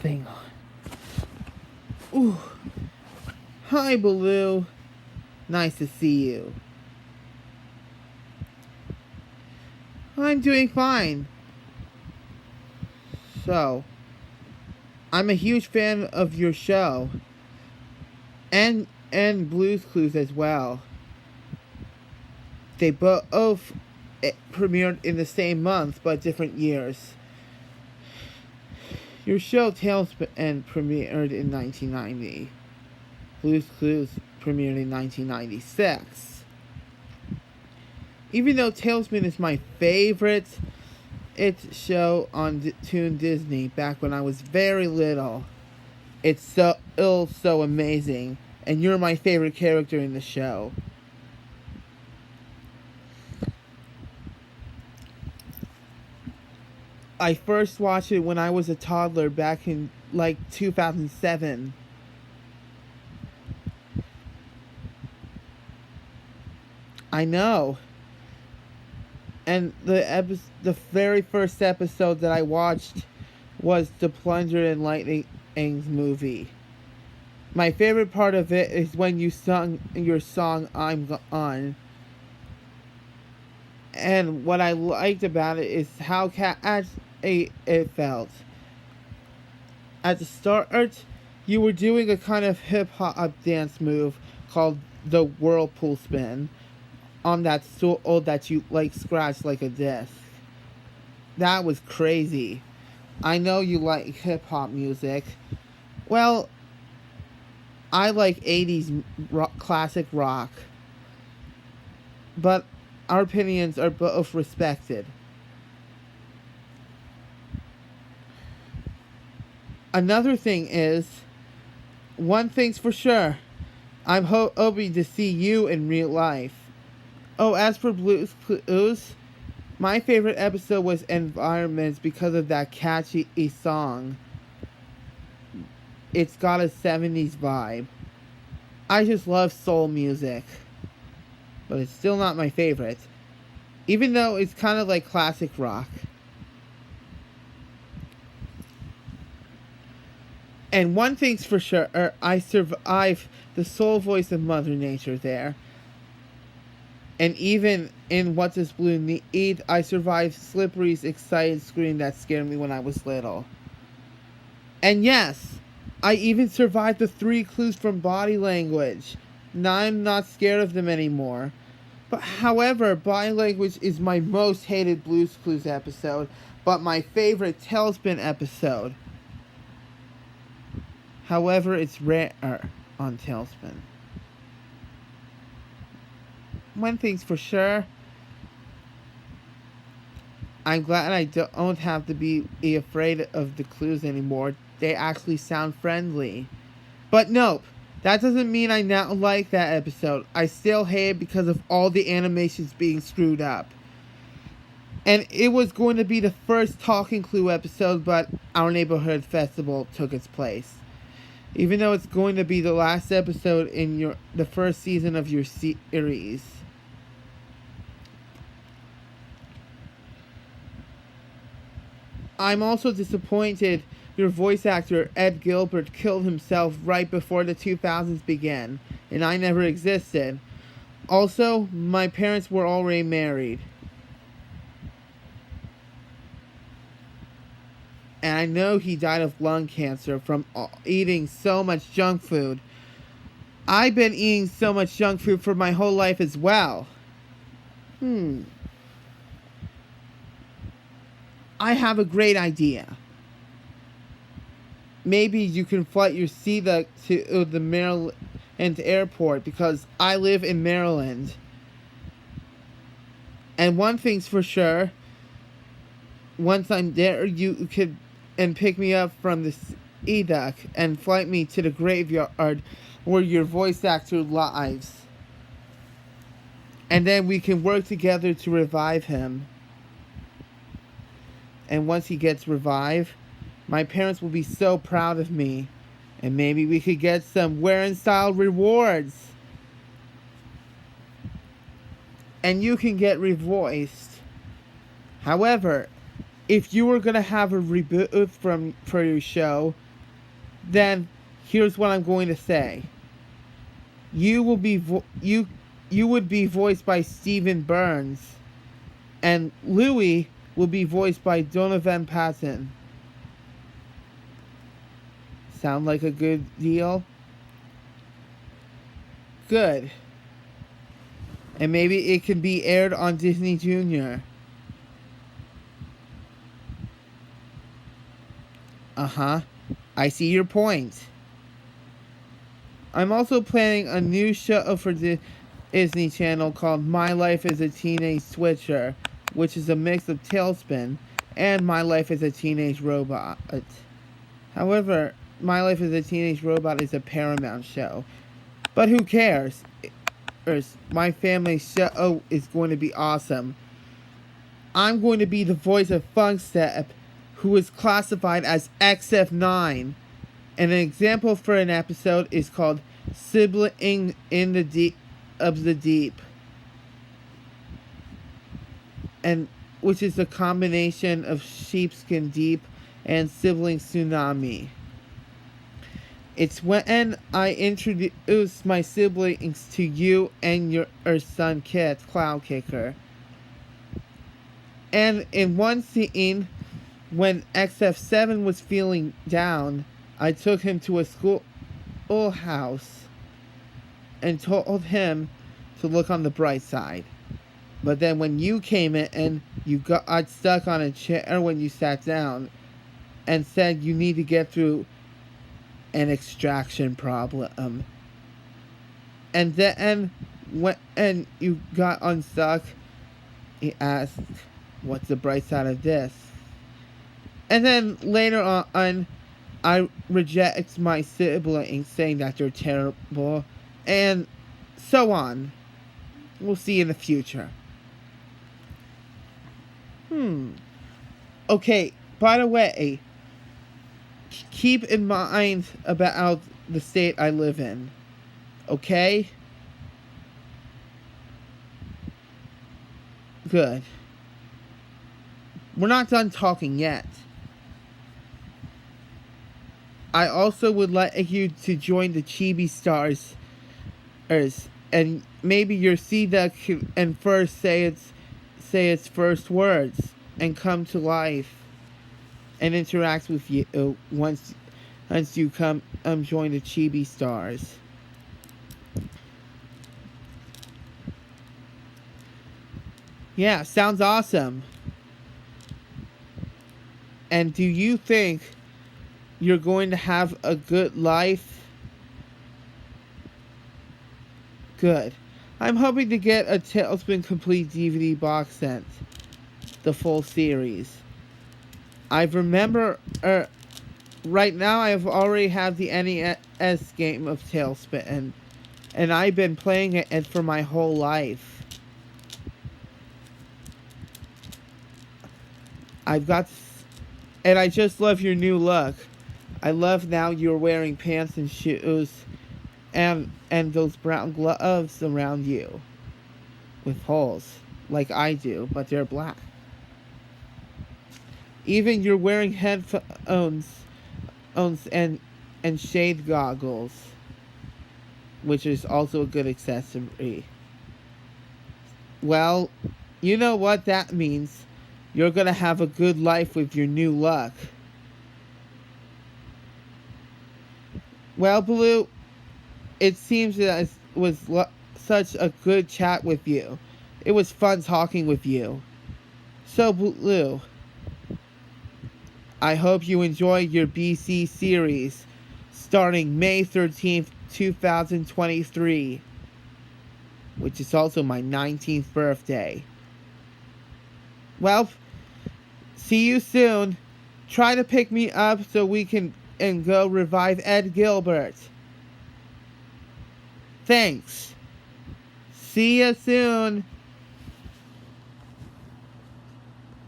thing on. Ooh. Hi, Baloo. Nice to see you. I'm doing fine. So, I'm a huge fan of your show. And Blue's Clues as well. They both premiered in the same month, but different years. Your show Tailspin premiered in 1990. Blue's Clues premiered in 1996. Even though Tailspin is my favorite show on Toon Disney back when I was very little, it's so amazing, and you're my favorite character in the show. I first watched it when I was a toddler back in like 2007. I know. And the very first episode that I watched was the Plunger and Lightning's movie. My favorite part of it is when you sung your song "I'm On." And what I liked about it is how catchy it felt. At the start, you were doing a kind of hip hop dance move called the whirlpool spin on that stool that you like scratch like a disc. That was crazy. I know you like hip hop music. Well, I like 80s classic rock. But our opinions are both respected. Another thing is, one thing's for sure, I'm hoping to see you in real life. Oh, as for Blue's Clues, my favorite episode was Environments because of that catchy song. It's got a 70s vibe. I just love soul music. But it's still not my favorite. Even though it's kind of like classic rock. And one thing's for sure, I survived the soul voice of Mother Nature there. And even in What Does Blue Need, I survived Slippery's excited scream that scared me when I was little. And yes, I even survived the 3 clues from Body Language. Now I'm not scared of them anymore. But however, Body Language is my most hated Blue's Clues episode, but my favorite Tailspin episode. However, it's rare on Tailspin. One thing's for sure, I'm glad I don't have to be afraid of the clues anymore. They actually sound friendly. But nope, that doesn't mean I now like that episode. I still hate it because of all the animations being screwed up. And it was going to be the first Talking Clue episode, but our neighborhood festival took its place. Even though it's going to be the last episode in the first season of your series. I'm also disappointed your voice actor, Ed Gilbert, killed himself right before the 2000s began, and I never existed. Also, my parents were already married. And I know he died of lung cancer from eating so much junk food. I've been eating so much junk food for my whole life as well. I have a great idea. Maybe you can fly your Sita to the Maryland airport because I live in Maryland. And one thing's for sure, once I'm there, you could pick me up from the EDUC and flight me to the graveyard where your voice actor lives. And then we can work together to revive him. And once he gets revived, my parents will be so proud of me. And maybe we could get some wearing style rewards. And you can get revoiced. However, if you were going to have a reboot for your show, then here's what I'm going to say. You will be you would be voiced by Stephen Burns, and Louie will be voiced by Donovan Patton. Sound like a good deal? Good. And maybe it can be aired on Disney Junior. Uh-huh. I see your point. I'm also planning a new show for the Disney Channel called My Life as a Teenage Switcher, which is a mix of Tailspin and My Life as a Teenage Robot. However, My Life as a Teenage Robot is a Paramount show. But who cares? My family show is going to be awesome. I'm going to be the voice of Funkstep, who is classified as XF9. And an example for an episode is called Sibling in the Deep of the Deep. And which is a combination of Sheepskin Deep and Sibling Tsunami. It's when I introduce my siblings to you and your son Kit, Cloud Kicker. And in one scene, when XF7 was feeling down, I took him to a schoolhouse and told him to look on the bright side. But then when you came in and you got stuck on a chair when you sat down and said you need to get through an extraction problem. And then when you got unstuck, he asked, "What's the bright side of this?" And then later on, I reject my siblings, saying that they're terrible, and so on. We'll see in the future. Okay, by the way, keep in mind about the state I live in. Okay? Good. We're not done talking yet. I also would like you to join the Chibi Stars, and maybe your Seeduck and first say its first words and come to life and interact with you once you come join the Chibi Stars. Yeah, sounds awesome. And do you think you're going to have a good life? Good. I'm hoping to get a Tailspin Complete DVD box set, the full series. I remember, right now I've already have the NES game of Tailspin, and I've been playing it for my whole life. And I just love your new look. I love now you're wearing pants and shoes and those brown gloves around you with holes like I do, but they're black. Even you're wearing headphones and shade goggles, which is also a good accessory. Well, you know what that means. You're gonna have a good life with your new look. Well, Baloo, it seems that it was such a good chat with you. It was fun talking with you. So, Baloo, I hope you enjoy your BC series starting May 13th, 2023, which is also my 19th birthday. Well, see you soon. Try to pick me up so we can go revive Ed Gilbert. Thanks. See you soon.